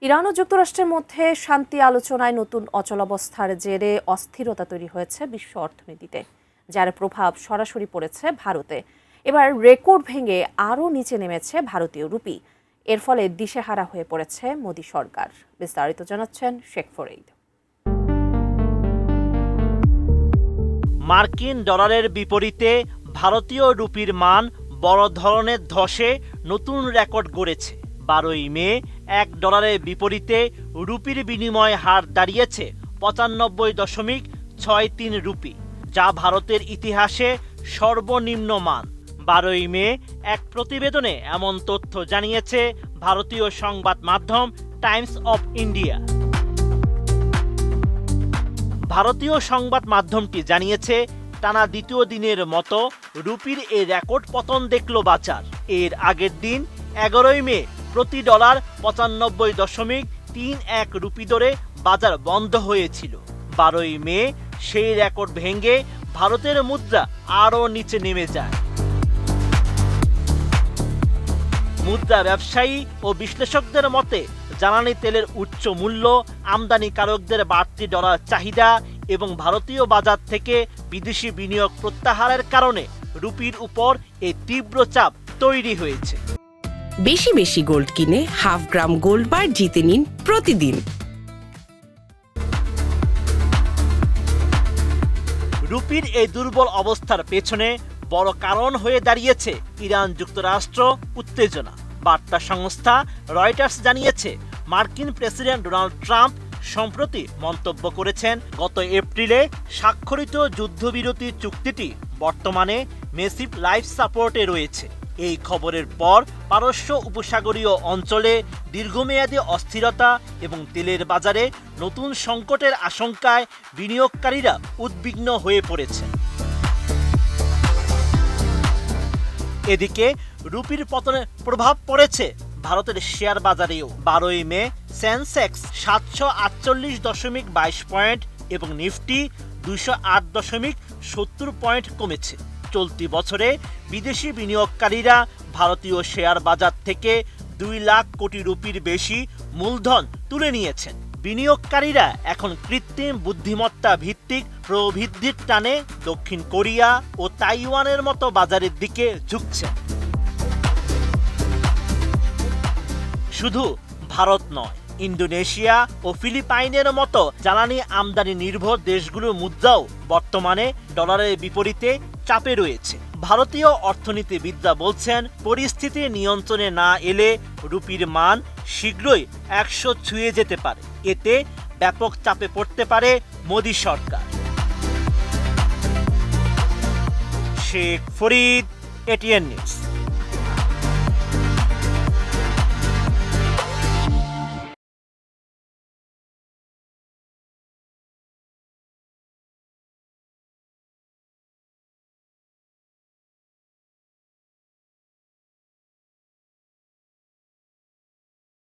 Iran ও যুক্তরাষ্ট্রের মধ্যে শান্তি আলোচনায় নতুন অচলাবস্থার জেরে অস্থিরতা তৈরি হয়েছে বিশ্ব অর্থনীতিতে, যার প্রভাব সরাসরি পড়েছে ভারতে। এবার রেকর্ড ভেঙে আরও নিচে নেমেছে ভারতীয় রুপি। এর ফলে দিশেহারা হয়ে পড়েছে মোদি সরকার। বিস্তারিত জানাচ্ছেন শেখ ফরিদ। মার্কিন ডলারের বিপরীতে ভারতীয় রুপির মান বড় ধরনের ধসে নতুন রেকর্ড গড়েছে। 12ই মে $1 বিপরীতে রুপির বিনিময় হার দাঁড়িয়েছে 95.63 রুপি, যা ভারতের ইতিহাসে সর্বনিম্ন মান। 12ই মে এক প্রতিবেদনে এমন তথ্য জানিয়েছে ভারতীয় সংবাদ মাধ্যম টাইমস অফ ইন্ডিয়া। ভারতীয় সংবাদ মাধ্যমটি জানিয়েছে, টানা দ্বিতীয় দিনের মতো রুপির এই রেকর্ড পতন দেখল বাজার। এর আগের দিন 11ই মে প্রতি ডলার 95.31 রুপি দরে বাজার বন্ধ হয়েছিল। 12ই মে সেই রেকর্ড ভেঙে ভারতের মুদ্রা আরও নিচে নেমে যায়। মুদ্রা ব্যবসায়ী ও বিশ্লেষকদের মতে জ্বালানি তেলের উচ্চ মূল্য, আমদানিকারকদের বাড়তি ডলার চাহিদা এবং ভারতীয় বাজার থেকে বিদেশি বিনিয়োগ প্রত্যাহারের কারণে রুপির উপর এই তীব্র চাপ তৈরি হয়েছে। বেশি বেশি গোল্ড কিনে হাফ গ্রাম গোল্ড বার জিতে নিন প্রতিদিন। রুপির এই দুর্বল অবস্থার পেছনে বড় কারণ হয়ে দাঁড়িয়েছে ইরান যুক্তরাষ্ট্র উত্তেজনা। বার্তা সংস্থা রয়টার্স জানিয়েছে, মার্কিন প্রেসিডেন্ট ডোনাল্ড ট্রাম্প সম্প্রতি মন্তব্য করেছেন, গত এপ্রিলে স্বাক্ষরিত যুদ্ধবিরতি চুক্তিটি বর্তমানে মেসিভ লাইফ সাপোর্টে রয়েছে। এই খবরের পর পারস্য উপসাগরীয় অঞ্চলে দীর্ঘমেয়াদী অস্থিরতা এবং তেলের বাজারে নতুন সংকটের আশঙ্কায় বিনিয়োগকারীরা উদ্বিগ্ন হয়ে পড়েছে। এদিকে রুপির পতনের প্রভাব পড়েছে ভারতের শেয়ার বাজারেও। 12ই মে সেন্সেক্স 748.22 পয়েন্ট এবং নিফটি 208.70 পয়েন্ট কমেছে। চলতি বছরে বিদেশি বিনিয়োগকারীরা ভারতীয় শেয়ার বাজার থেকে 2 লাখ কোটি রুপির বেশি মূলধন তুলে নিয়েছেন। বিনিয়োগকারীরা এখন কৃত্রিম বুদ্ধিমত্তা ভিত্তিক প্রবৃদ্ধির টানে দক্ষিণ কোরিয়া ও তাইওয়ানের মতো বাজারের দিকে ঝুঁকছে। শুধু ভারত নয়, ইন্দোনেশিয়া ও ফিলিপাইনের মতো জ্বালানি আমদানি নির্ভর দেশগুলোর মুদ্রাও বর্তমানে ডলারের বিপরীতে চাপে রয়েছে। ভারতীয় অর্থনীতিবিদরা বলছেন, পরিস্থিতি নিয়ন্ত্রণে না এলে রুপির মান শীঘ্রই 100 ছুঁয়ে যেতে পারে। এতে ব্যাপক চাপে পড়তে পারে মোদি সরকার। Sheikh Farid, ATN news.